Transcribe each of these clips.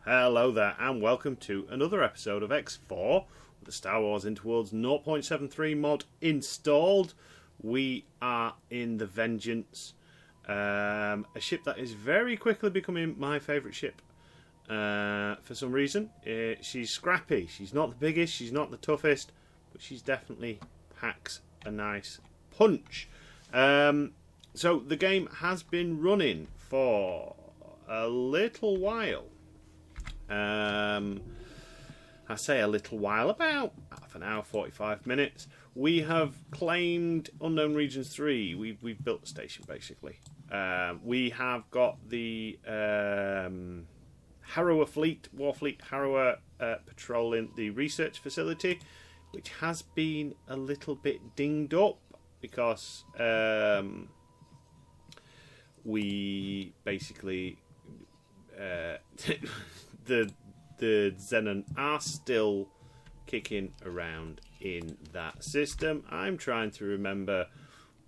Hello there, and welcome to another episode of X4 with the Star Wars Interworlds 0.73 mod installed. We are in the Vengeance, a ship that is very quickly becoming my favourite ship. For some reason, she's scrappy. She's not the biggest, she's not the toughest, but she's definitely packs a nice punch. So the game has been running for a little while. I say a little while, about half an hour, 45 minutes. We have claimed Unknown Regions 3. We've built the station, basically. We have got the Harrower fleet, Warfleet Harrower, patrolling the research facility, which has been a little bit dinged up because we basically... the Xenon are still kicking around in that system. I'm trying to remember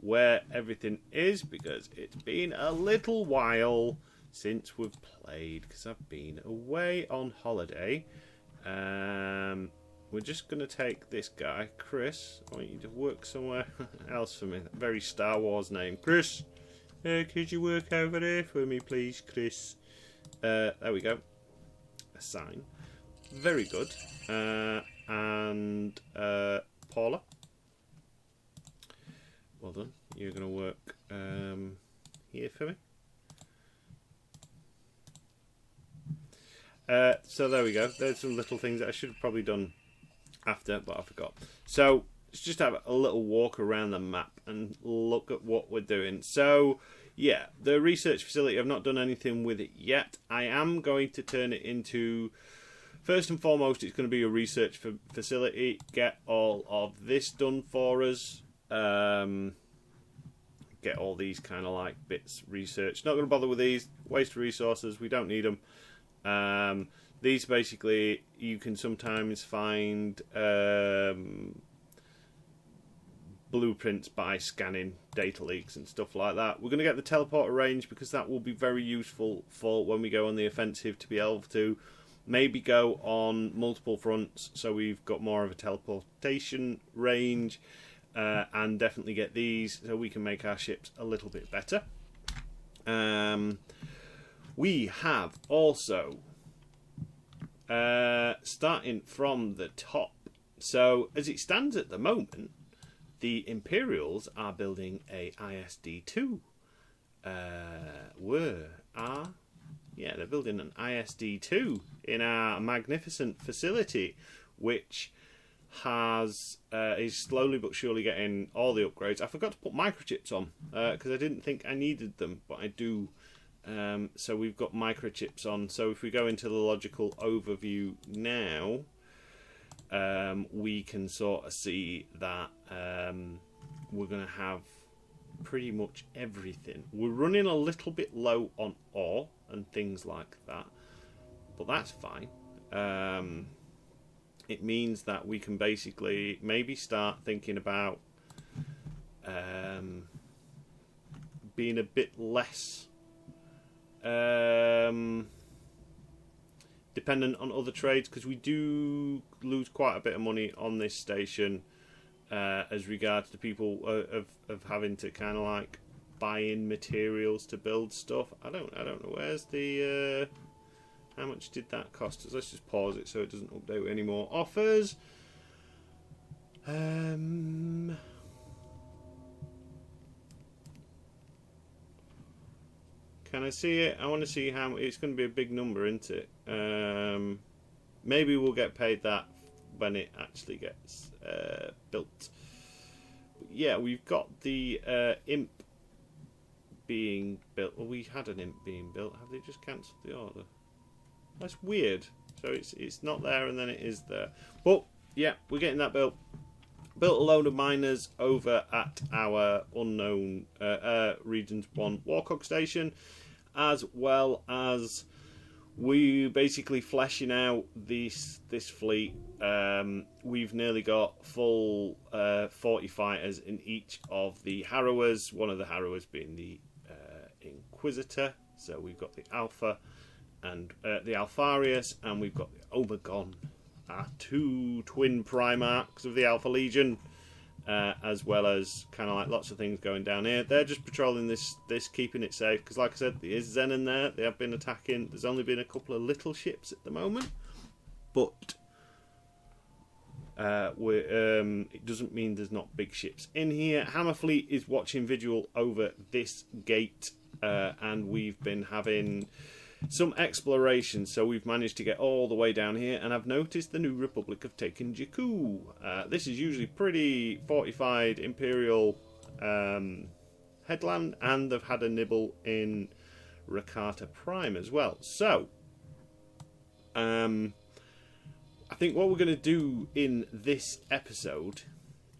where everything is because it's been a little while since we've played because I've been away on holiday. We're just going to take this guy, Chris. I want you to work somewhere else for me. Very Star Wars name. Chris, could you work over there for me, please, Chris? There we go. Assign. Very good. And Paula. Well done. You're going to work here for me. So there we go. There's some little things that I should have probably done after, but I forgot. So let's just have a little walk around the map and look at what we're doing. So... yeah, the research facility, I've not done anything with it yet. I am going to turn it into, first and foremost, it's going to be a research facility. Get all of this done for us. Get all these kind of like bits researched. Not going to bother with these. Waste of resources. We don't need them. These basically, you can sometimes find... blueprints by scanning data leaks and stuff like that. We're going to get the teleporter range because that will be very useful for when we go on the offensive to be able to maybe go on multiple fronts, so we've got more of a teleportation range, and definitely get these so we can make our ships a little bit better. We have also starting from the top, so as it stands at the moment, the Imperials are building a ISD-2. They're building an ISD-2 in our magnificent facility, which has is slowly but surely getting all the upgrades. I forgot to put microchips on because I didn't think I needed them, but I do. So we've got microchips on. So if we go into the logical overview now, we can sort of see that we're going to have pretty much everything. We're running a little bit low on ore and things like that, but that's fine. It means that we can basically maybe start thinking about being a bit less dependent on other trades, because we do lose quite a bit of money on this station as regards to people of having to kind of like buy in materials to build stuff. I don't know where's the how much did that cost us. Let's just pause it so it doesn't update any more offers. Can I see it? I want to see how it's going to be a big number, isn't it? Maybe we'll get paid that when it actually gets built. But yeah, we've got the imp being built. Well, we had an imp being built. Have they just cancelled the order? That's weird. So it's not there and then it is there. But yeah, we're getting that built. Built a load of miners over at our Unknown Regions 1 Warcog station, as well as we basically fleshing out this fleet. We've nearly got full 40 fighters in each of the Harrowers, one of the Harrowers being the Inquisitor. So we've got the Alpha and the Alfarius, and we've got the Omegon, our 2 twin Primarchs of the Alpha Legion, as well as kind of like lots of things going down here. They're just patrolling this, keeping it safe, because like I said, there is Zen in there. They have been attacking. There's only been a couple of little ships at the moment, but it doesn't mean there's not big ships in here. Hammerfleet is watching vigil over this gate, and we've been having some exploration, so we've managed to get all the way down here, and I've noticed the New Republic have taken Jakku. This is usually pretty fortified Imperial headland, and they've had a nibble in Rakata Prime as well. So I think what we're going to do in this episode,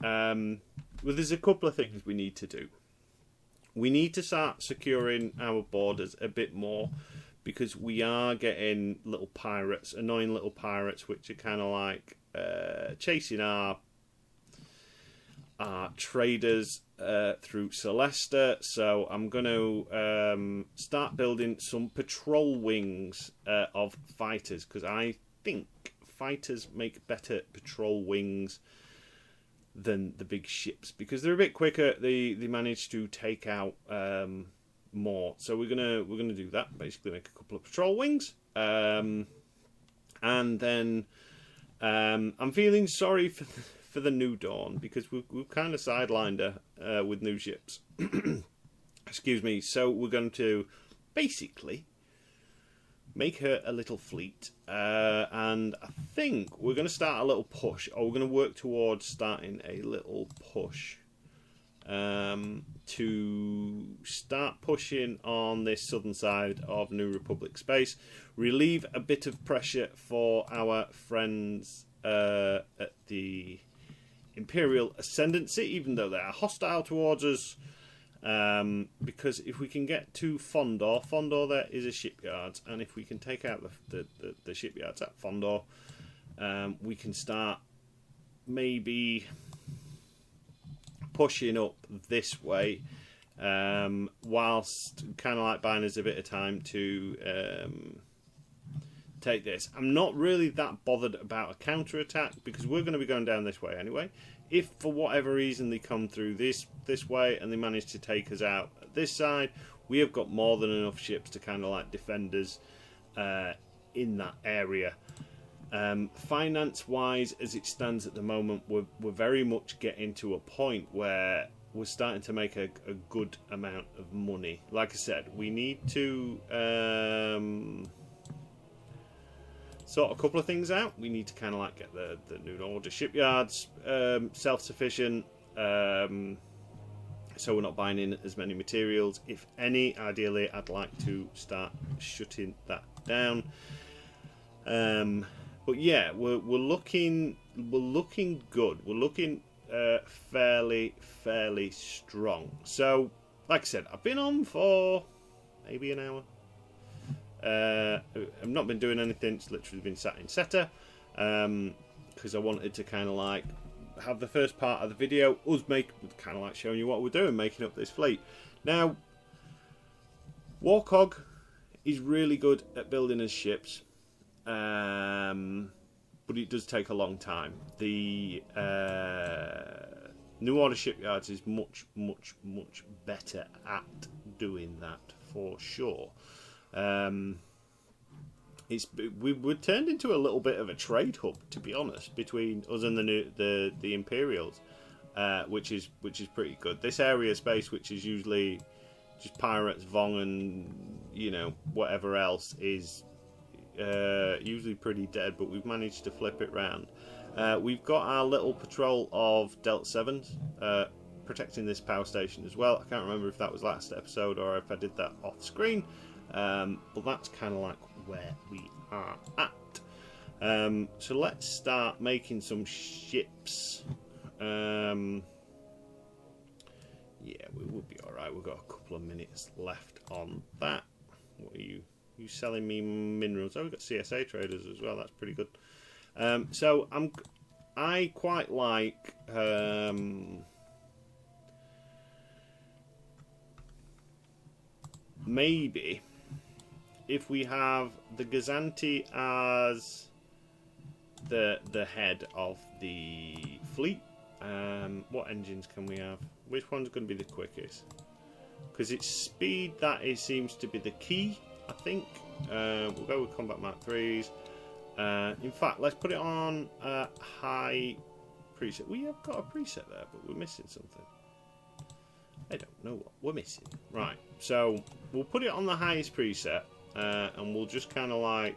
well, there's a couple of things we need to do. We need to start securing our borders a bit more, because we are getting little pirates, annoying little pirates, which are kind of like chasing our traders through Celesta. So I'm going to start building some patrol wings of fighters, because I think fighters make better patrol wings than the big ships, because they're a bit quicker. They manage to take out more. So we're gonna do that. Basically, make a couple of patrol wings, and then I'm feeling sorry for the New Dawn, because we've kind of sidelined her with new ships. Excuse me. So we're going to basically make her a little fleet, and I think we're going to start a little push, or we're going to work towards starting a little push to start pushing on this southern side of New Republic space, relieve a bit of pressure for our friends at the Imperial Ascendancy, even though they are hostile towards us. Because if we can get to Fondor there is a shipyard, and if we can take out the shipyards at Fondor, we can start maybe pushing up this way, whilst kind of like buying us a bit of time to take this. I'm not really that bothered about a counter-attack, because we're going to be going down this way anyway. If for whatever reason they come through this way and they manage to take us out at this side, we have got more than enough ships to kind of like defend us in that area. Finance-wise, as it stands at the moment, we're very much getting to a point where we're starting to make a good amount of money. Like I said, we need to sort a couple of things out. We need to kind of like get the new order shipyards self-sufficient, so we're not buying in as many materials. If any, ideally, I'd like to start shutting that down. But yeah, we're looking good. We're looking fairly strong. So, like I said, I've been on for maybe an hour. I've not been doing anything. It's literally been sat in Seta, because I wanted to kind of like have the first part of the video us kind of like showing you what we're doing, making up this fleet. Now, Warcog is really good at building his ships, but it does take a long time. The New Order shipyards is much better at doing that for sure. We're turned into a little bit of a trade hub, to be honest, between us and the Imperials, which is pretty good. This area of space, which is usually just pirates, Vong, and whatever else, is usually pretty dead, but we've managed to flip it round. We've got our little patrol of Delta 7s protecting this power station as well. I can't remember if that was last episode or if I did that off screen. But that's kind of like where we are at. So let's start making some ships. Yeah, we will be alright. We've got a couple of minutes left on that. What are you selling me minerals? Oh, we've got CSA traders as well. That's pretty good. So I quite like maybe if we have the Gazanti as the head of the fleet, what engines can we have? Which one's going to be the quickest? Because it's speed that seems to be the key, I think. We'll go with Combat Mark 3s. In fact, let's put it on high preset. We have got a preset there, but we're missing something. I don't know what we're missing. Right, so we'll put it on the highest preset, and we'll just kind of like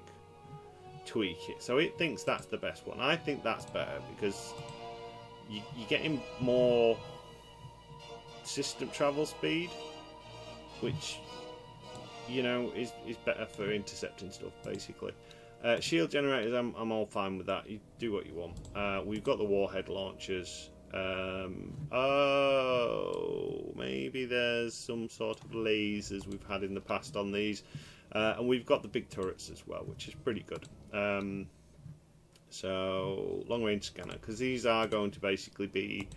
tweak it. So it thinks that's the best one. I think that's better because you're getting more system travel speed, which, you know, is better for intercepting stuff, basically. Shield generators, I'm all fine with that. You do what you want. We've got the warhead launchers. Oh, maybe there's some sort of lasers we've had in the past on these. And we've got the big turrets as well, which is pretty good. So, long-range scanner, because these are going to basically be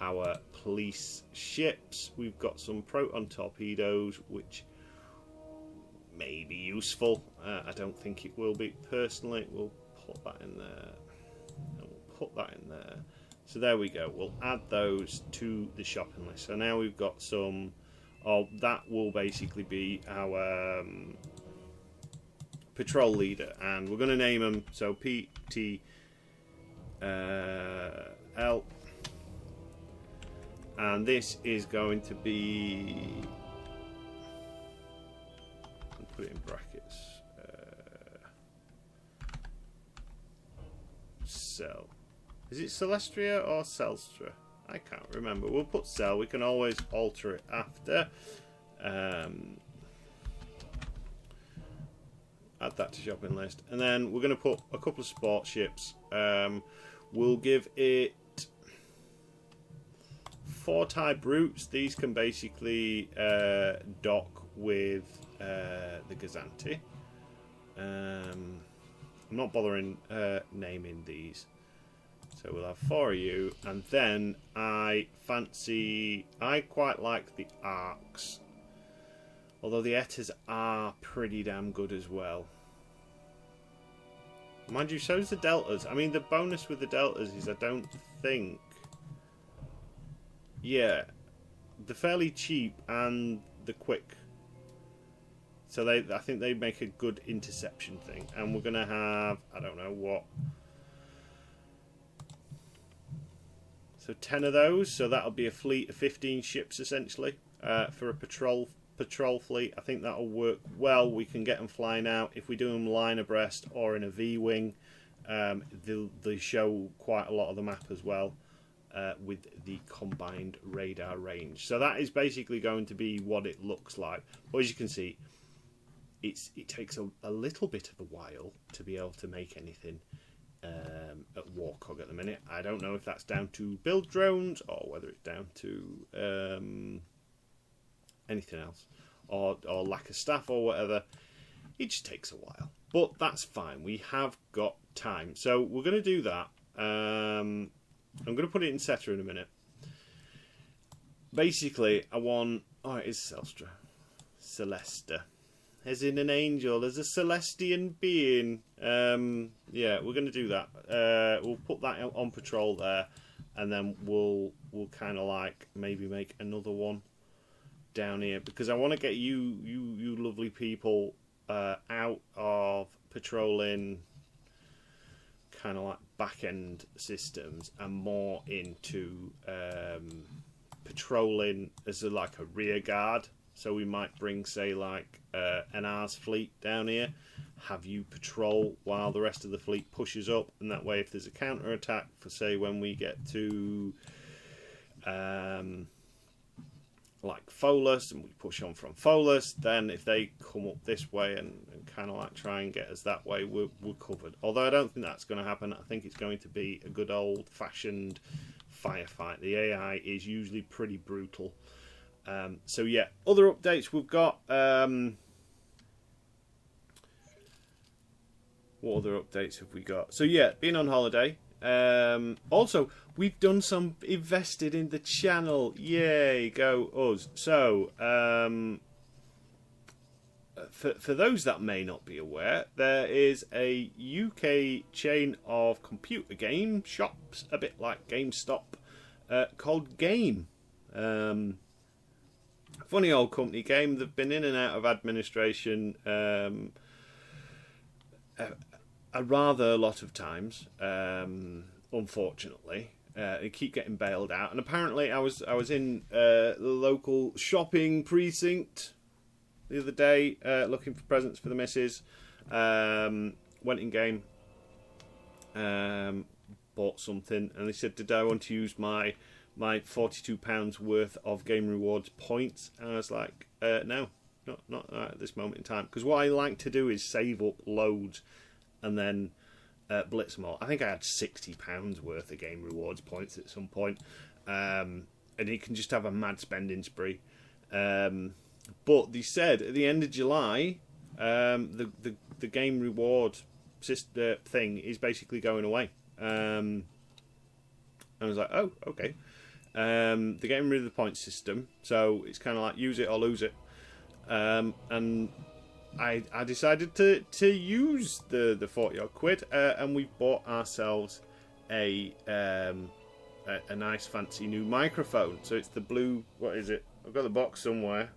our police ships. We've got some proton torpedoes, which may be useful. I don't think it will be. Personally, we'll put that in there. And we'll put that in there. So there we go. We'll add those to the shopping list. So now we've got some... Oh, that will basically be our patrol leader. And we're going to name them. So PTL. And this is going to be... I'll put it in brackets. Cell. Is it Celestria or Celstra? I can't remember. We'll put Cell. We can always alter it after. Add that to shopping list. And then we're going to put a couple of sport ships. We'll give it 4 TIE Brutes. These can basically dock with the Gazanti. I'm not bothering naming these. So we'll have 4 of you, and then I quite like the Arcs, although the Etas are pretty damn good as well. Mind you, so is the Deltas. I mean, the bonus with the Deltas is I don't think... Yeah, they're fairly cheap and they're quick. So I think they make a good interception thing. And we're going to have, I don't know what... So 10 of those, so that'll be a fleet of 15 ships essentially for a patrol fleet. I think that'll work well. We can get them flying out. If we do them line abreast or in a V-wing, they show quite a lot of the map as well with the combined radar range. So that is basically going to be what it looks like. But as you can see, it takes a little bit of a while to be able to make anything at Warcog at the minute. I don't know if that's down to build drones or whether it's down to anything else or lack of staff or whatever. It just takes a while, but that's fine. We have got time, so we're going to do that. I'm going to put it in Seta in a minute. Basically, I want... Oh, it is Celstra. Celesta. As in an angel, as a Celestian being. Yeah, we're going to do that. We'll put that on patrol there, and then we'll kind of like maybe make another one down here, because I want to get you lovely people out of patrolling kind of like back end systems and more into patrolling as like a rear guard. So we might bring, say, like an Ars fleet down here, have you patrol while the rest of the fleet pushes up, and that way if there's a counter attack for, say, when we get to like Folus and we push on from Folus, then if they come up this way and kind of like try and get us that way, we're covered. Although I don't think that's going to happen. I think it's going to be a good old fashioned firefight. The AI is usually pretty brutal. So yeah, other updates we've got. What other updates have we got? So yeah, been on holiday. Also, we've done some invested in the channel. Yay, go us. So for those that may not be aware, there is a UK chain of computer game shops, a bit like GameStop, called Game. Funny old company, Game. They've been in and out of administration a rather lot of times, unfortunately. They keep getting bailed out, and apparently I was in the local shopping precinct the other day, looking for presents for the missus. Went in Game, bought something, and they said, "Did I want to use my £42 worth of Game Rewards points?" And I was like, "No, not at this moment in time." Because what I like to do is save up loads, and then blitz them all. I think I had £60 worth of Game Rewards points at some point, and you can just have a mad spending spree. But they said at the end of July, the Game Reward thing is basically going away. I was like, oh, okay. They're getting rid of the point system, so it's kind of like use it or lose it. And I decided to use the 40 odd quid, and we bought ourselves a nice fancy new microphone. So it's the blue. What is it? I've got the box somewhere.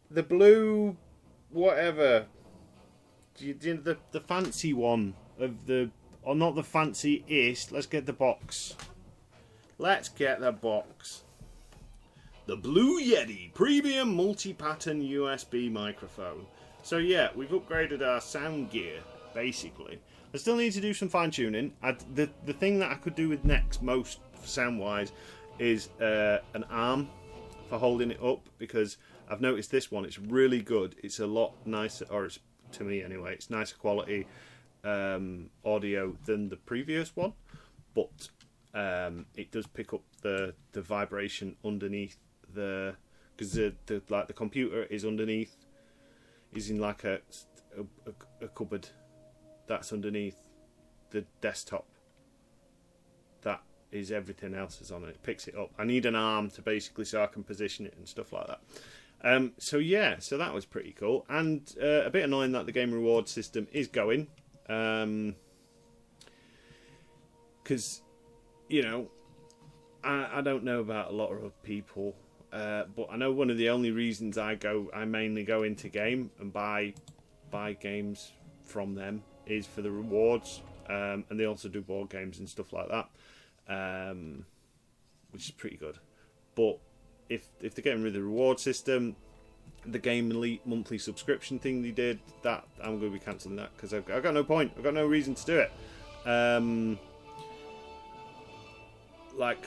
The blue, whatever. The fancy one of the, or not the fanciest. Let's get the box. Let's get the box. The Blue Yeti Premium Multi-Pattern USB Microphone. So yeah, we've upgraded our sound gear, basically. I still need to do some fine-tuning. The thing that I could do with next, most sound-wise, is an arm for holding it up, because I've noticed this one, it's really good. It's a lot nicer, or it's, to me anyway, it's nicer quality audio than the previous one, but it does pick up the vibration underneath because the computer is underneath, is in like a cupboard that's underneath the desktop. That is, everything else is on it. It picks it up. I need an arm to basically, so I can position it and stuff like that. So yeah, so that was pretty cool, and a bit annoying that the Game Reward system is going, because you know, I don't know about a lot of people, but I know one of the only reasons I mainly go into Game and buy games from them is for the rewards, and they also do board games and stuff like that, which is pretty good. But if they're getting rid of the reward system, the Game Elite monthly subscription thing they did, that I'm going to be cancelling that, because I've got no point, I've got no reason to do it. Like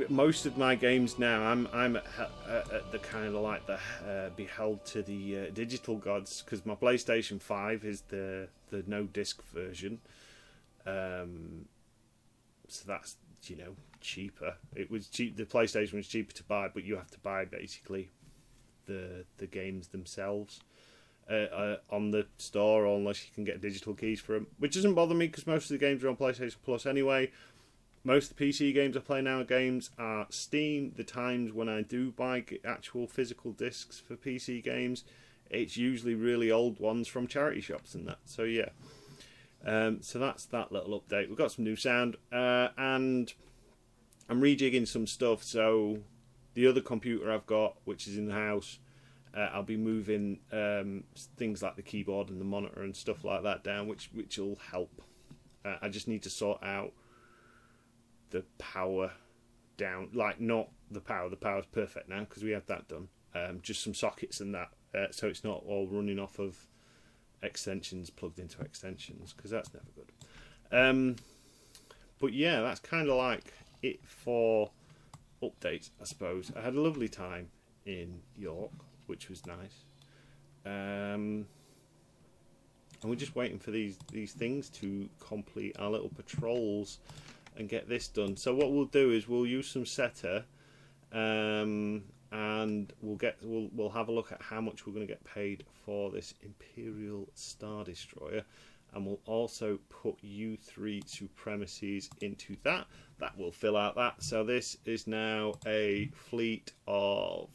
most of my games now, I'm at the kind of like the beheld to the digital gods, because my PlayStation 5 is the no disc version, so that's, you know, cheaper. It was cheap. The PlayStation was cheaper to buy, but you have to buy basically the games themselves on the store, or unless you can get digital keys for them, which doesn't bother me because most of the games are on PlayStation Plus anyway. Most of the PC games I play now games are Steam. The times when I do buy actual physical discs for PC games, it's usually really old ones from charity shops and that. So yeah, so that's that little update. We've got some new sound, and I'm rejigging some stuff. So the other computer I've got, which is in the house, I'll be moving things like the keyboard and the monitor and stuff like that down, which will help. I just need to sort out the power down, like not the power's perfect now because we have that done, just some sockets and that, so it's not all running off of extensions plugged into extensions, because that's never good. But yeah, that's kind of like it for updates, I suppose. I had a lovely time in York, which was nice, and we're just waiting for these things to complete our little patrols and get this done. So what we'll do is we'll use some SETA, and we'll have a look at how much we're going to get paid for this Imperial Star Destroyer, and we'll also put U3 supremacies into that. That will fill out that. So this is now a fleet of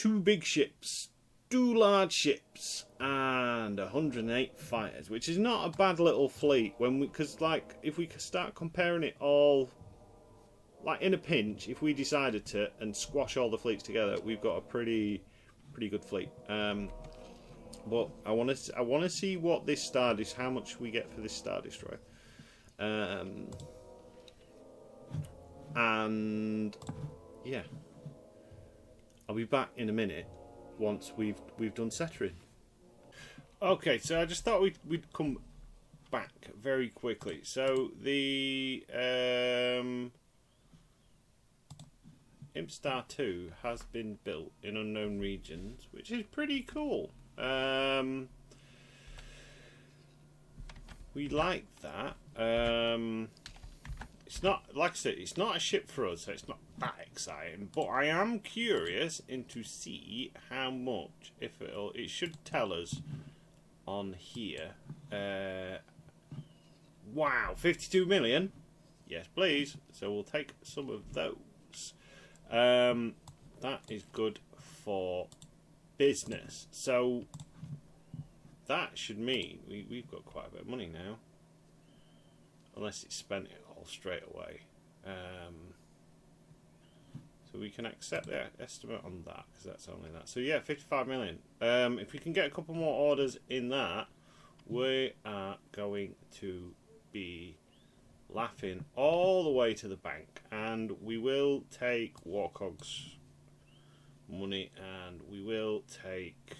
2 big ships, 2 large ships, and 108 fighters, which is not a bad little fleet. Because like if we start comparing it all, like in a pinch, if we decided to and squash all the fleets together, we've got a pretty good fleet. But I want to see what this how much we get for this Star Destroyer. And yeah, I'll be back in a minute once we've done settering. Okay, so I just thought we'd come back very quickly. So the Imp Star 2 has been built in unknown regions, which is pretty cool. We like that. It's not, like I said, it's not a ship for us, so it's not that exciting. But I am curious to see how much, if it should tell us on here. Wow, 52 million. Yes, please. So we'll take some of those. That is good for business. So that should mean we've got quite a bit of money now. Unless it's spent it all straight away. So we can accept the estimate on that, because that's only that. So yeah, 55 million. If we can get a couple more orders in that, we are going to be laughing all the way to the bank. And we will take Warcog's money, and we will take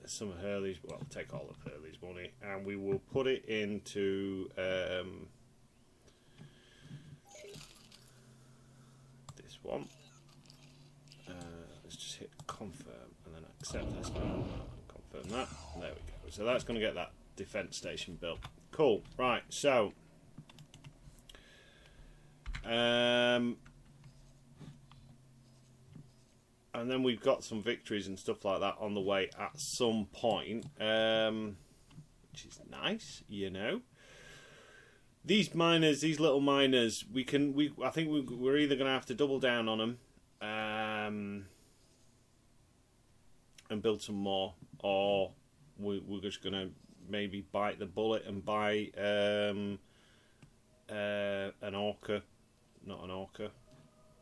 some of Hurley's, well, take all of Hurley's money, and we will put it into this one. Let's just hit confirm and then accept this one. Confirm that. There we go. So that's going to get that defense station built. Cool. Right. So and then we've got some victories and stuff like that on the way at some point, which is nice, you know. These miners, these little miners, I think we're either going to have to double down on them and build some more, or we're just going to maybe bite the bullet and buy an orca, not an orca,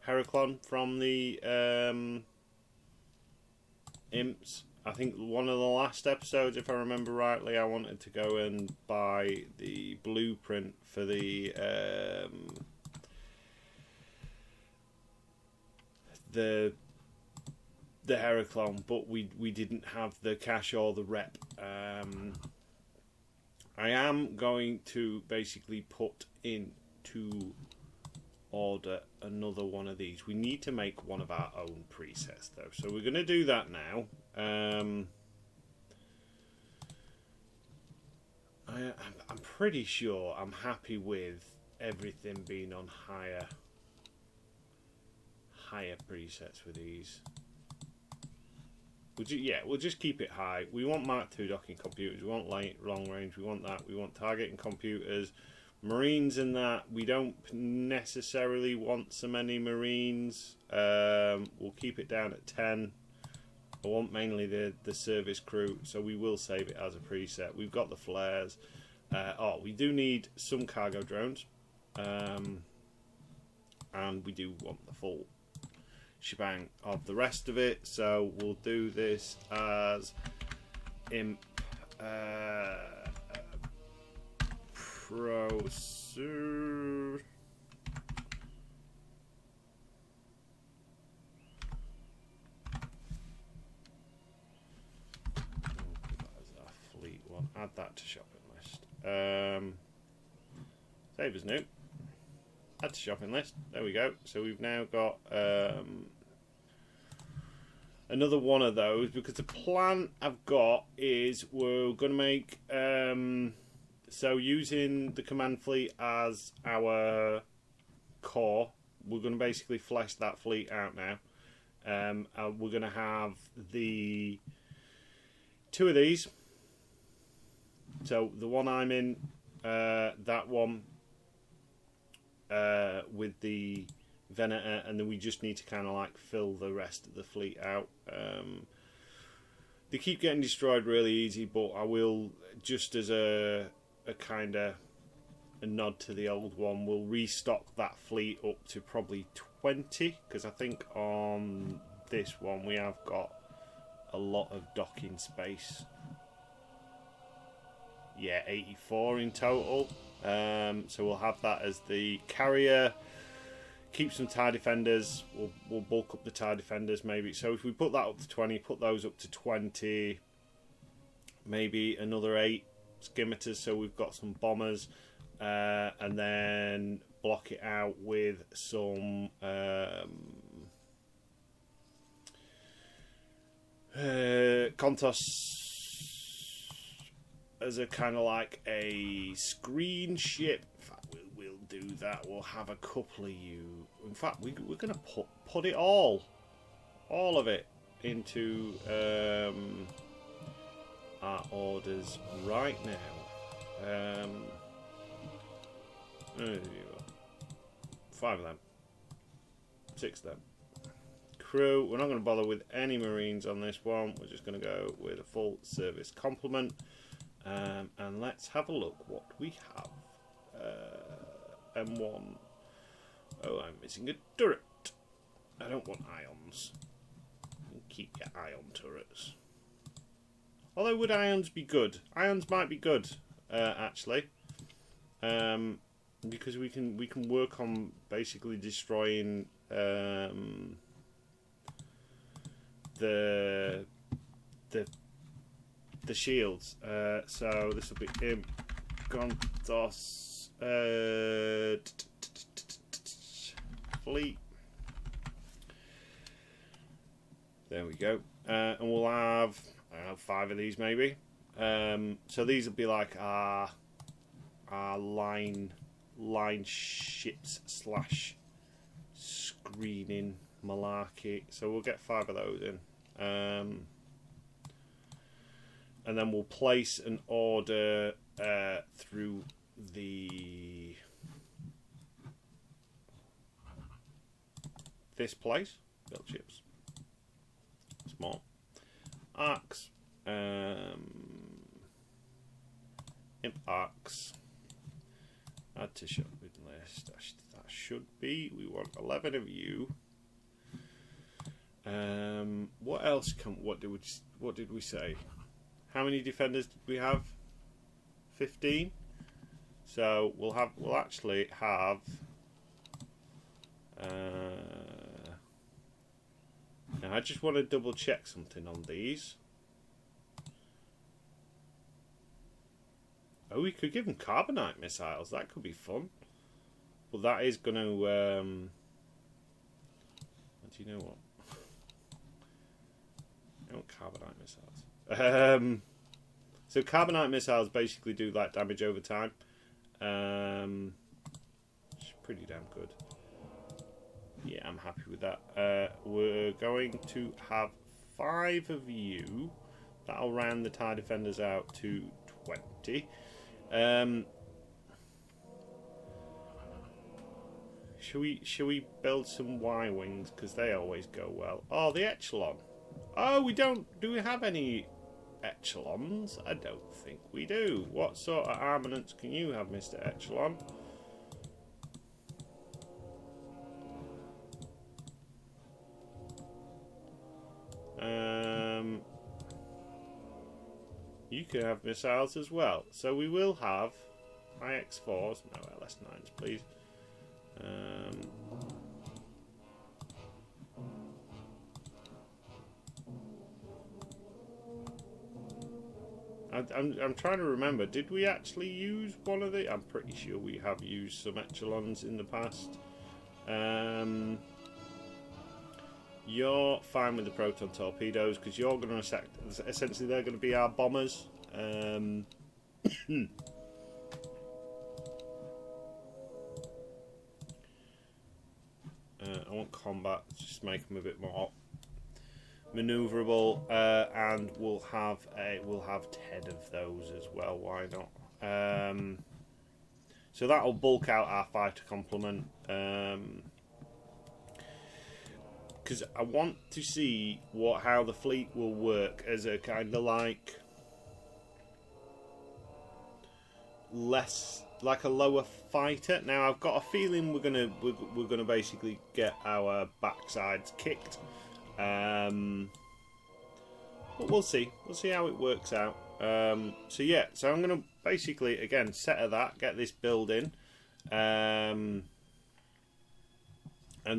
Heraclon from the Imps. I think one of the last episodes, if I remember rightly, I wanted to go and buy the blueprint for the Heraclon, but we didn't have the cash or the rep. I am going to basically put into order another one of these. We need to make one of our own presets though, so we're going to do that now. I'm pretty sure I'm happy with everything being on higher presets for these. We'll just keep it high. We want Mark II docking computers, we want long range, we want that, we want targeting computers, Marines in that. We don't necessarily want so many Marines. We'll keep it down at 10. I want mainly the service crew, so we will save it as a preset. We've got the flares. We do need some cargo drones. And we do want the full shebang of the rest of it. So we'll do this as Imp Prosuit. Add that to shopping list. Save as new. Add to shopping list. There we go. So we've now got another one of those, because the plan I've got is we're going to make so using the command fleet as our core, we're going to basically flesh that fleet out now. We're going to have the 2 of these. So the one I'm in, that one with the Venator, and then we just need to kind of like fill the rest of the fleet out. They keep getting destroyed really easy, but I will, just as a kind of a nod to the old one, we'll restock that fleet up to probably 20, because I think on this one we have got a lot of docking space. Yeah, 84 in total. So we'll have that as the carrier. Keep some TIE defenders. We'll bulk up the TIE defenders maybe. So if we put that up to 20, put those up to 20, maybe another 8 scimitars, so we've got some bombers, and then block it out with some Contos as a kind of like a screen ship. In fact, we'll do that. We'll have a couple of you. In fact, we're going to put it all of it into our orders right now. 5 of them, 6 of them. Crew, we're not going to bother with any Marines on this one. We're just going to go with a full service complement. And let's have a look what we have. M1. Oh, I'm missing a turret. I don't want ions. Keep your ion turrets. Although, would ions be good? Ions might be good, actually. Because we can work on basically destroying the shields. So this will be Gontos fleet. There we go. And we'll have, I don't know, 5 of these maybe. So these will be like our line ships / screening malarkey. So we'll get 5 of those in. And then we'll place an order through this place. Build ships. Small. Arcs. Imp arcs. Add to shopping list. That should be. We want 11 of you. What else? What did we say? How many defenders did we have? 15. So we'll actually have. Now I just want to double check something on these. Oh, we could give them carbonite missiles. That could be fun. But that is going to. Do you know what? I want carbonite missiles. So carbonite missiles basically do like damage over time. It's pretty damn good. Yeah, I'm happy with that. We're going to have 5 of you. That'll round the TIE defenders out to 20. Shall we build some Y-wings, because they always go well. Oh, the echelon. Oh, we don't. Do we have any echelons? I don't think we do. What sort of armaments can you have, Mr. Echelon? You can have missiles as well. So we will have IX-4s, no LS-9s, please. I'm trying to remember. Did we actually use one of the? I'm pretty sure we have used some echelons in the past. You're fine with the proton torpedoes because you're going to essentially they're going to be our bombers. I want combat. Just make them a bit more maneuverable, and we'll have 10 of those as well. Why not? So that'll bulk out our fighter complement. because I want to see how the fleet will work as a kind of like less like a lower fighter. Now I've got a feeling we're gonna basically get our backsides kicked, but we'll see how it works out. So yeah, so I'm gonna basically again set that, get this build in, and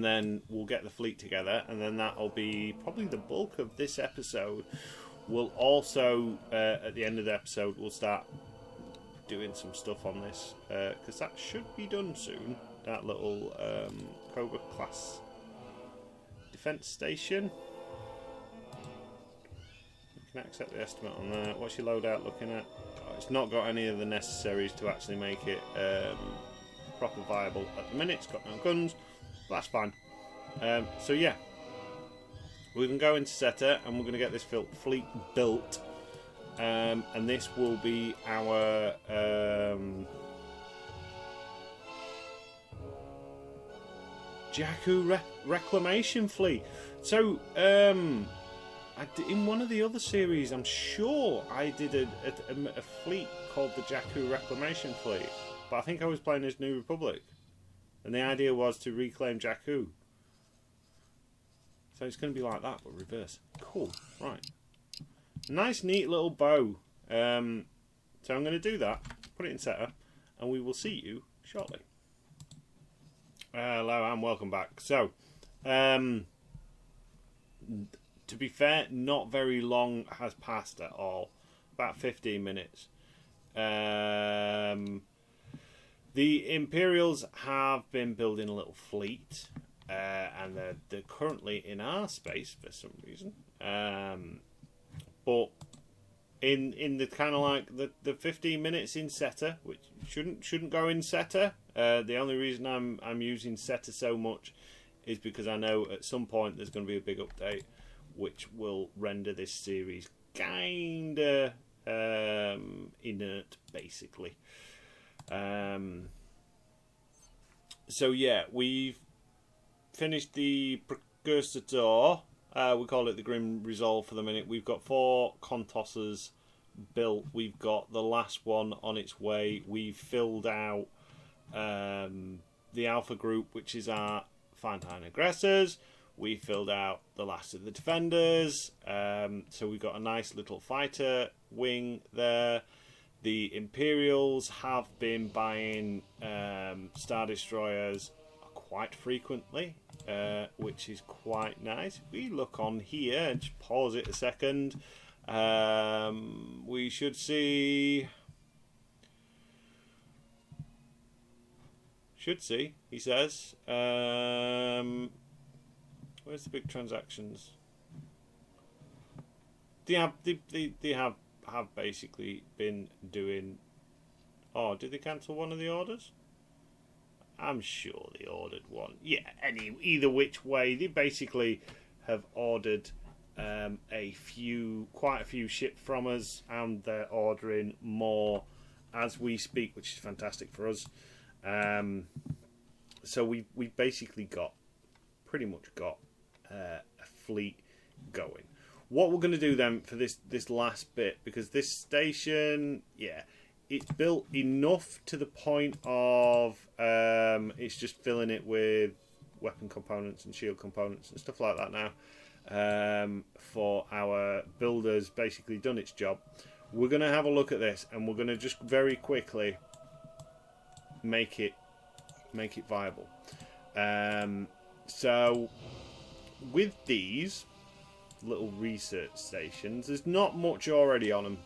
then we'll get the fleet together, and then that'll be probably the bulk of this episode. We'll also at the end of the episode we'll start doing some stuff on this, because that should be done soon, that little Cobra class defense station. You can accept the estimate on that. What's your loadout looking at? Oh, it's not got any of the necessaries to actually make it proper viable at the minute. It's got no guns, but that's fine. So yeah, we can go into Setter and we're going to get this fleet built. And this will be our Jakku Reclamation fleet. So, in one of the other series, I'm sure I did a fleet called the Jakku Reclamation fleet. But I think I was playing as New Republic. And the idea was to reclaim Jakku. So it's going to be like that, but reverse. Cool, right. Nice, neat little bow. So I'm going to do that, put it in Setter, and we will see you shortly. Hello and welcome back. So, to be fair, not very long has passed at all. About 15 minutes. The Imperials have been building a little fleet, and they're currently in our space for some reason. But in the kind of like the 15 minutes in Setter, which shouldn't go in Setter. The only reason I'm using Setter so much is because I know at some point there's going to be a big update, which will render this series kinda inert, basically. So yeah, we've finished the precursor door. We call it the Grim Resolve for the minute. We've got 4 Contossers built. We've got the last one on its way. We've filled out the Alpha group, which is our Fine Aggressors. We filled out the last of the Defenders. So we've got a nice little fighter wing there. The Imperials have been buying Star Destroyers quite frequently, which is quite nice. If we look on here and just pause it a second, we should see, he says, where's the big transactions? They have basically been doing. Oh, did they cancel one of the orders? I'm sure they ordered one. Yeah, either which way, they basically have ordered quite a few ships from us, and they're ordering more as we speak, which is fantastic for us. So we basically pretty much got a fleet going. What we're going to do then for this last bit, because this station, yeah, it's built enough to the point of it's just filling it with weapon components and shield components and stuff like that now. For our builders, basically done its job. We're going to have a look at this, and we're going to just very quickly make it viable. So with these little research stations, there's not much already on them.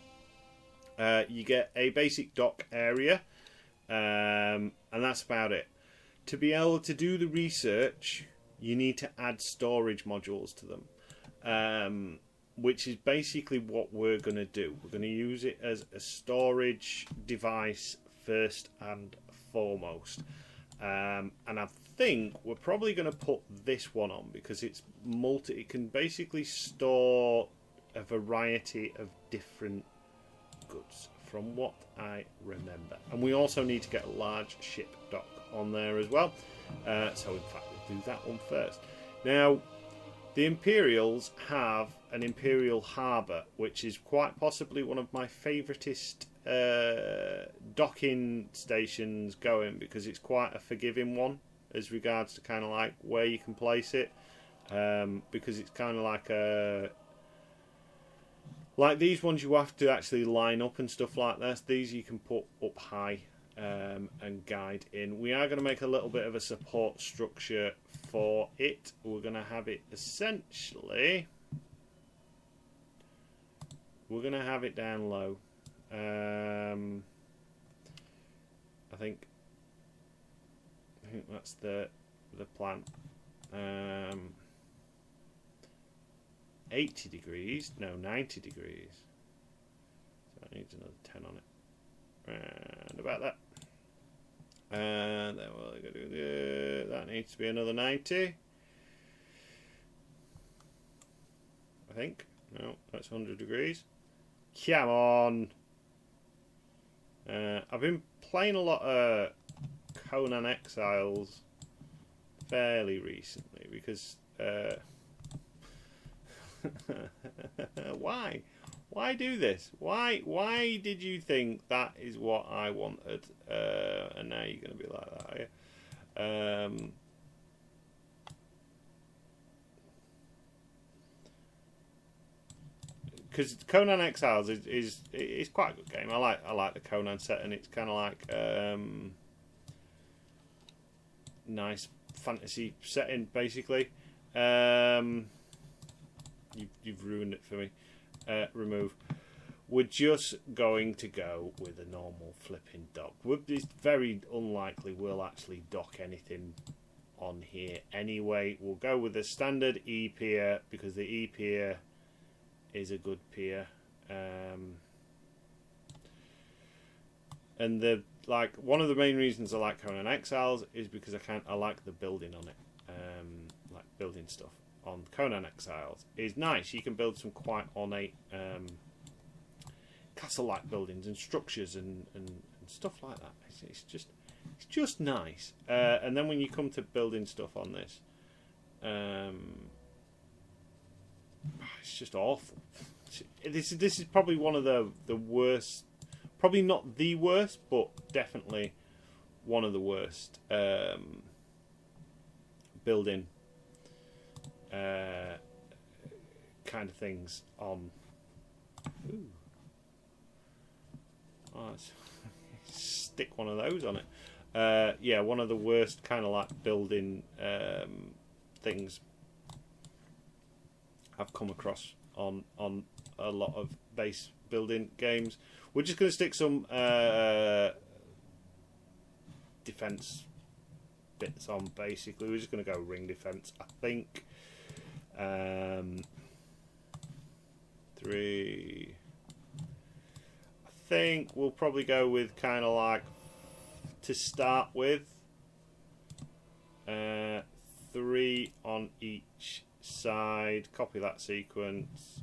You get a basic dock area, and that's about it. To be able to do the research, you need to add storage modules to them, which is basically what we're going to do. We're going to use it as a storage device first and foremost. And I think we're probably going to put this one on because it's it can basically store a variety of different goods from what I remember. And we also need to get a large ship dock on there as well. So in fact we'll do that one first. Now The Imperials have an Imperial Harbour, which is quite possibly one of my favouriteest docking stations going, because it's quite a forgiving one as regards to kind of like where you can place it, because it's kind of like a... Like these ones you have to actually line up and stuff like this. These you can put up high and guide in. We are going to make a little bit of a support structure for it. We're going to have it essentially... We're going to have it down low. I think that's the plan. 80 degrees, no, 90 degrees. So that needs another 10 on it. And about that. And then we're going to do that. Needs to be another 90. I think. No, that's 100 degrees. Come on. I've been playing a lot of Conan Exiles fairly recently because why do this? Why did you think that is what I wanted? And now you're going to be like that, are you? Because Conan Exiles is quite a good game. I like the Conan setting. It's kind of like nice fantasy setting, basically. You've ruined it for me. Remove. We're just going to go with a normal flipping dock. It's very unlikely we'll actually dock anything on here anyway. We'll go with the standard E pier because the E pier is a good pier, and one of the main reasons I like Conan Exiles is because I like the building on it, like building stuff on Conan Exiles is nice. You can build some quite ornate castle-like buildings and structures and stuff like that. It's just nice. And then when you come to building stuff on this, it's just awful. This is probably one of the worst, probably not the worst, but definitely one of the worst building kind of things on. Ooh. Oh, stick one of those on it. Yeah, one of the worst kind of like building things I've come across on a lot of base building games. We're just going to stick some defense bits on. Basically, we're just going to go ring defense. I think 3. I think we'll probably go with kind of like to start with 3 on each side. Copy that sequence.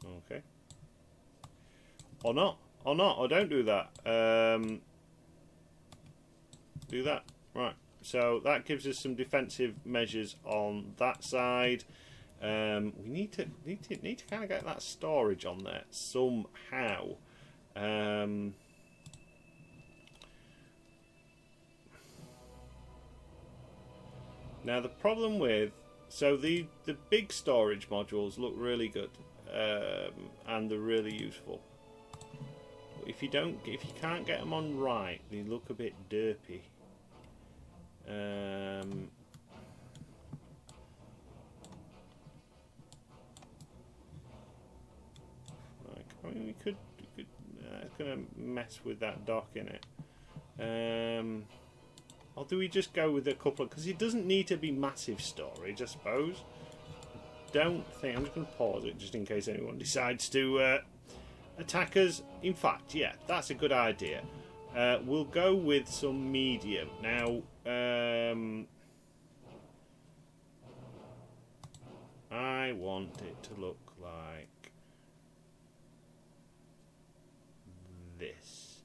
Okay. Or not. Or don't do that. Do that. Right. So that gives us some defensive measures on that side. We need to kind of get that storage on there somehow. Now the problem with the big storage modules look really good, and they're really useful. But if you can't get them on right, they look a bit derpy. I mean, we could it's gonna mess with that dock in it. Or do we just go with a couple of... Because it doesn't need to be massive storage, I suppose. Don't think... I'm just going to pause it just in case anyone decides to attack us. In fact, yeah, that's a good idea. We'll go with some medium. Now, I want it to look like this.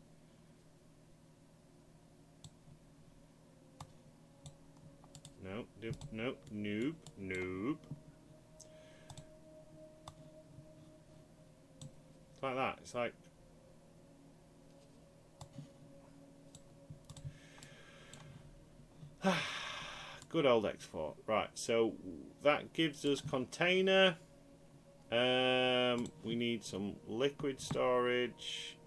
Nope, nope, nope, nope. It's like that. It's like... Good old export. Right, so that gives us container. We need some liquid storage.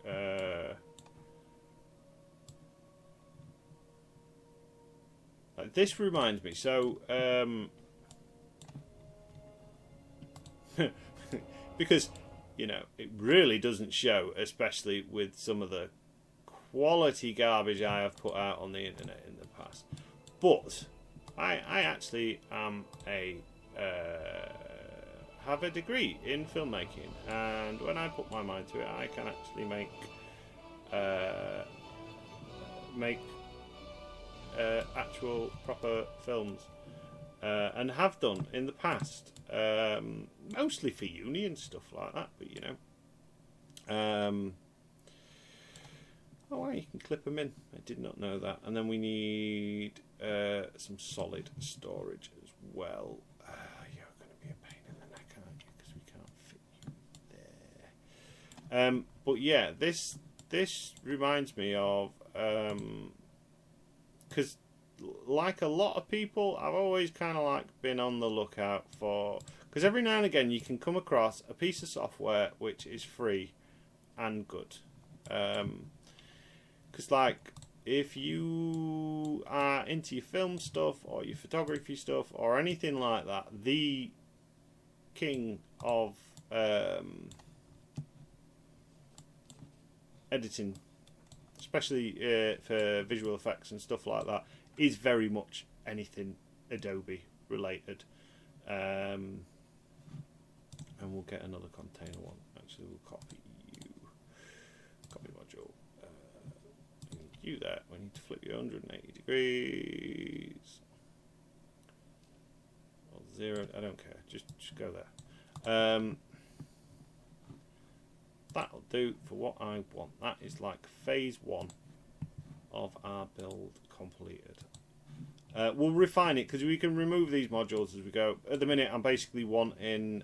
This reminds me, so because you know it really doesn't show, especially with some of the quality garbage I have put out on the internet in the past. But I actually am a have a degree in filmmaking, and when I put my mind to it, I can actually make actual proper films, and have done in the past, mostly for uni and stuff like that. But you know, oh, wow, you can clip them in. I did not know that. And then we need some solid storage as well. You're going to be a pain in the neck, aren't you? Because we can't fit you there. But yeah, this reminds me of, because like a lot of people, I've always kind of like been on the lookout for, because every now and again you can come across a piece of software which is free and good. Because like, if you are into your film stuff or your photography stuff or anything like that, the king of editing, especially for visual effects and stuff like that, is very much anything Adobe related. And we'll get another container one. Actually, we'll copy you. Copy module. We need you there. We need to flip you 180 degrees. Or 0. I don't care. Just go there. That'll do for what I want. That is like phase 1 of our build completed. We'll refine it because we can remove these modules as we go. At the minute, I'm basically wanting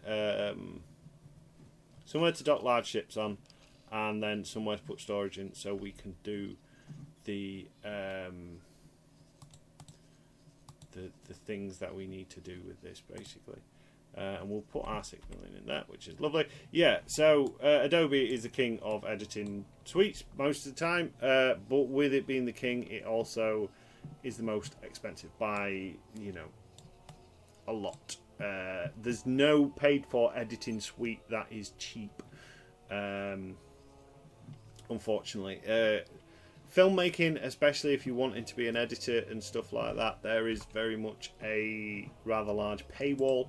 somewhere to dock large ships on, and then somewhere to put storage in, so we can do the things that we need to do with this, basically. And we'll put our 6 million in that, which is lovely. Yeah, so Adobe is the king of editing suites most of the time, but with it being the king, it also is the most expensive by, you know, a lot. There's no paid for editing suite that is cheap, unfortunately. Filmmaking, especially if you're wanting to be an editor and stuff like that, there is very much a rather large paywall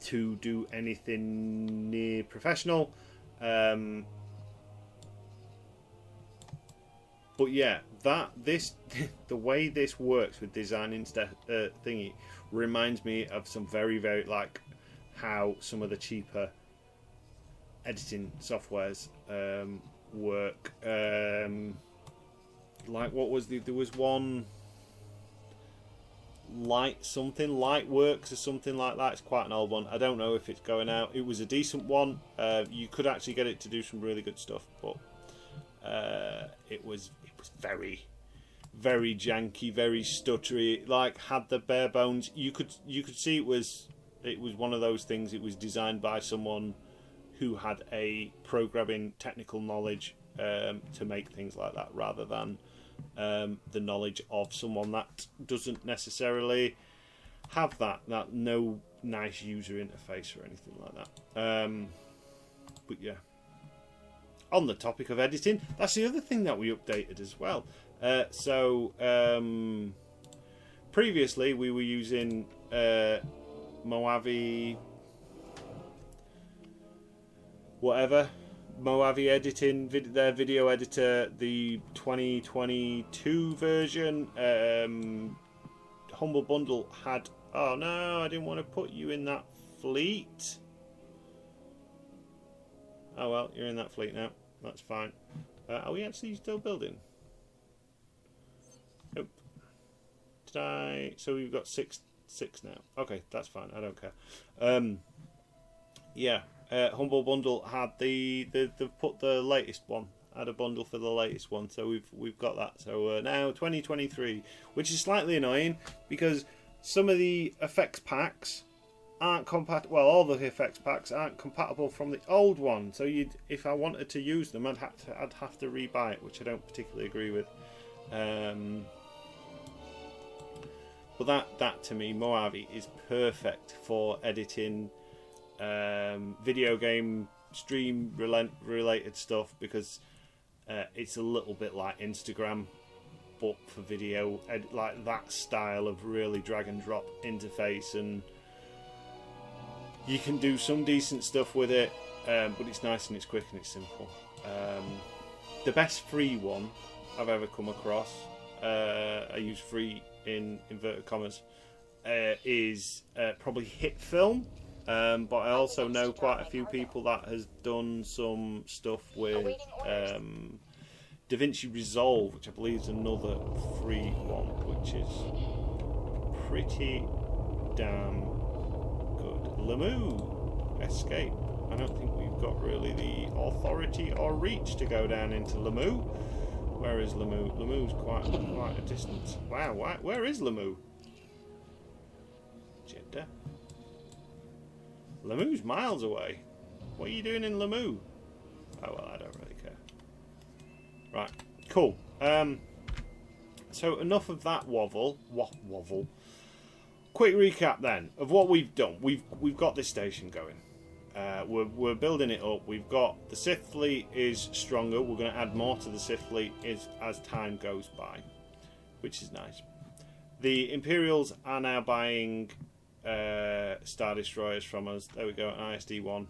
to do anything near professional. But yeah, the way this works with designing thingy reminds me of some very, very, like how some of the cheaper editing softwares work. Like what was there was one Lightworks or something like that. It's quite an old one. I don't know if it's going out. It was a decent one. You could actually get it to do some really good stuff, but it was very, very janky, very stuttery. Like had the bare bones. You could see it was one of those things. It was designed by someone who had a programming technical knowledge to make things like that, rather than the knowledge of someone that doesn't necessarily have that no nice user interface or anything like that. But yeah, on the topic of editing, that's the other thing that we updated as well. So previously we were using Mojave editing, their video editor, the 2022 version. Humble Bundle had... Oh no, I didn't want to put you in that fleet. Oh well, you're in that fleet now. That's fine. Are we actually still building? Nope. Did I? So we've got six now. Okay, that's fine. I don't care. Yeah, Humble Bundle had the put the latest one. Had a bundle for the latest one, so we've got that. So now 2023, which is slightly annoying because some of the effects packs aren't compatible. Well, all the effects packs aren't compatible from the old one. So if I wanted to use them, I'd have to rebuy it, which I don't particularly agree with. But that to me, Mojave is perfect for editing video game stream related stuff because it's a little bit like Instagram, but for video, like that style of really drag and drop interface, and you can do some decent stuff with it, but it's nice and it's quick and it's simple. The best free one I've ever come across, I use free in inverted commas, is probably Hit Film. But I also know quite a few people that has done some stuff with DaVinci Resolve, which I believe is another free one, which is pretty damn good. Lamu Escape. I don't think we've got really the authority or reach to go down into Lamu. Where is Lamu? Lamu's quite a distance. Wow, where is Lamu? Jeddah. Lamu's miles away. What are you doing in Lamu? Oh well, I don't really care. Right, cool. So enough of that wobble. Quick recap then of what we've done. We've got this station going. We're building it up. We've got the Sith fleet is stronger. We're going to add more to the Sith fleet as time goes by, which is nice. The Imperials are now buying Star Destroyers from us. There we go, an ISD-1.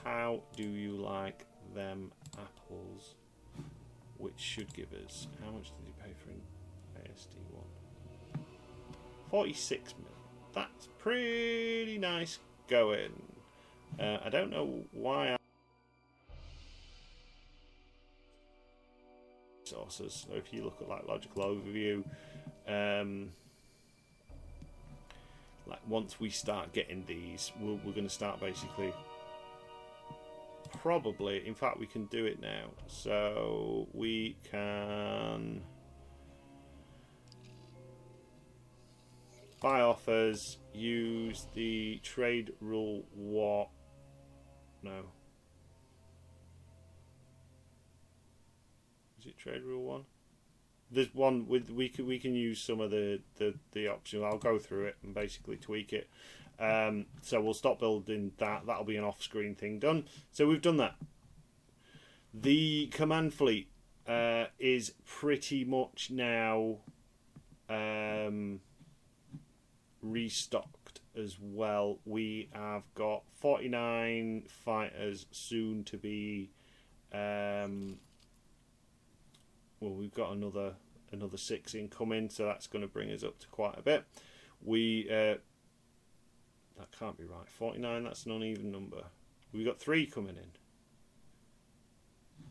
How do you like them apples? Which should give us... How much did you pay for an ISD-1? 46 mil. That's pretty nice going. I don't know why sources. So if you look at like logical overview, like once we start getting these, we're going to start basically probably, in fact we can do it now, so we can buy offers, use the trade rule is it trade rule 1? There's one with we can use some of the options. I'll go through it and basically tweak it. So we'll stop building that. That'll be an off-screen thing done. So we've done that. The command fleet is pretty much now restocked as well. We have got 49 fighters soon to be. Well, we've got another 6 incoming, so that's going to bring us up to quite a bit. That can't be right. 49, that's an uneven number. We've got 3 coming in.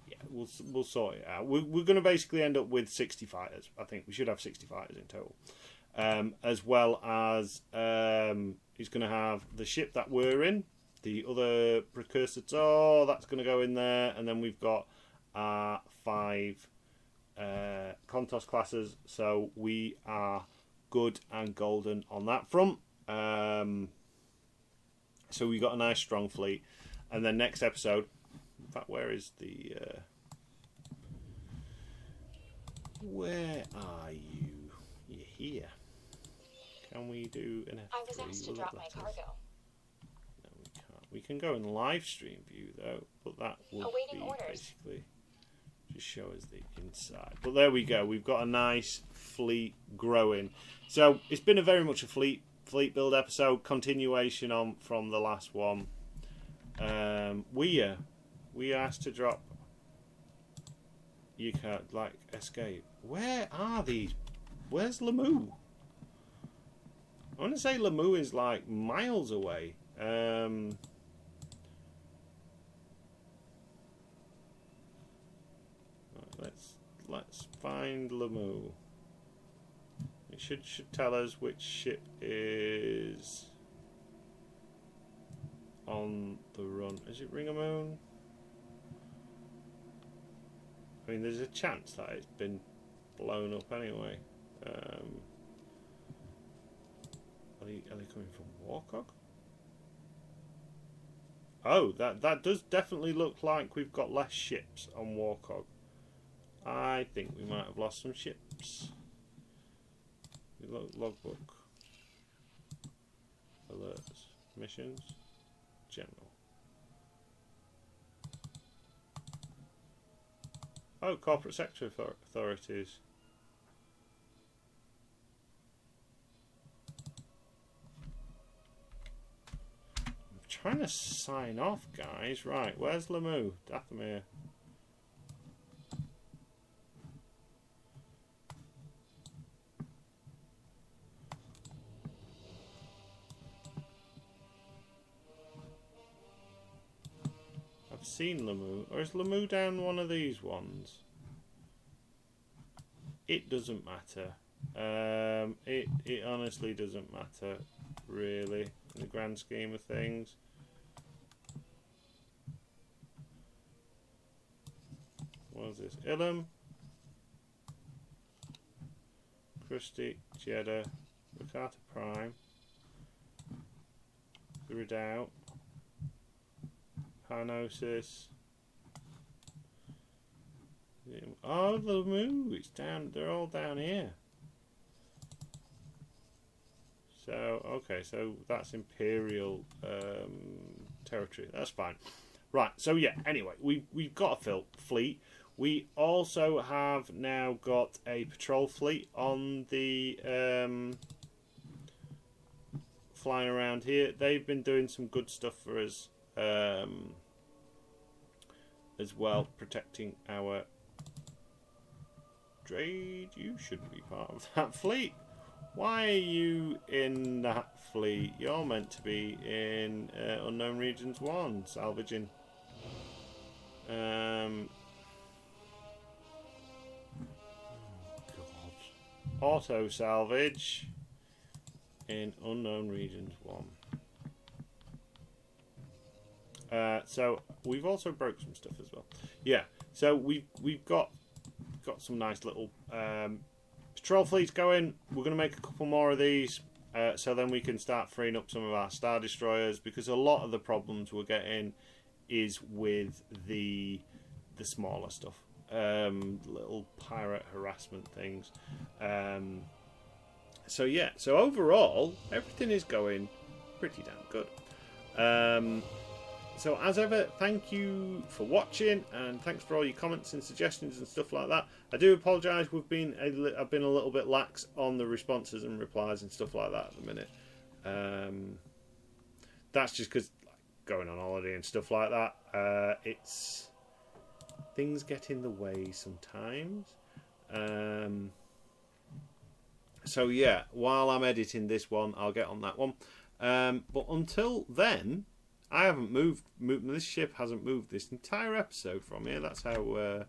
Yeah, we'll sort it out. We're going to basically end up with 60 fighters. I think we should have 60 fighters in total. As well as he's going to have the ship that we're in, the other precursor. Oh, that's going to go in there, and then we've got 5 Contos classes, so we are good and golden on that front. So we got a nice strong fleet, and then next episode, in fact, where is the where are you? You're here. Can we do an F3? I was asked to drop my cargo. No, we can't. We can go in live stream view though, but that would be basically just show us the inside. But there we go. We've got a nice fleet growing. So it's been very much a fleet build episode, continuation on from the last one. We asked to drop. You can't like escape. Where are these? Where's Lamu? I want to say Lamu is like miles away. Let's find Lamu. it should tell us which ship is on the run. Is it Ring of Moon? I mean, there's a chance that it's been blown up anyway. Are they coming from Warcog? Oh, that does definitely look like we've got less ships on Warcog. I think we might have lost some ships. Logbook. Alerts. Missions. General. Oh, corporate sector authorities. I'm trying to sign off, guys. Right, where's Lamu? Dathomir. I've seen Lamu. Or is Lamu down one of these ones? It doesn't matter. It honestly doesn't matter, really, in the grand scheme of things. What is this? Ilum, Krusty, Jeddah, Rakata Prime, the Redoubt, Parnosis. Oh, the Moo! It's down. They're all down here. So okay, so that's Imperial territory. That's fine. Right. So yeah. Anyway, we've got a fleet. We also have now got a patrol fleet on the flying around here. They've been doing some good stuff for us as well, protecting our trade. You shouldn't be part of that fleet. Why are you in that fleet? You're meant to be in Unknown Regions 1, salvaging. Oh God. Auto salvage in Unknown Regions 1. So we've also broke some stuff as well. Yeah. So we've got some nice little patrol fleets going. We're going to make a couple more of these, so then we can start freeing up some of our Star Destroyers, because a lot of the problems we're getting is with the smaller stuff, little pirate harassment things. So yeah, so overall everything is going pretty damn good. So as ever, thank you for watching, and thanks for all your comments and suggestions and stuff like that. I do apologise. I've been a little bit lax on the responses and replies and stuff like that at the minute. That's just because going on holiday and stuff like that. It's things get in the way sometimes. So yeah, while I'm editing this one, I'll get on that one. But until then, I haven't moved. This ship hasn't moved this entire episode from here. That's how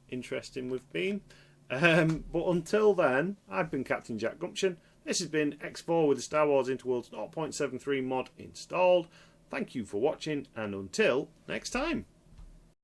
interesting we've been. But until then, I've been Captain Jack Gumption. This has been X4 with the Star Wars Interworlds 0.73 mod installed. Thank you for watching, and until next time.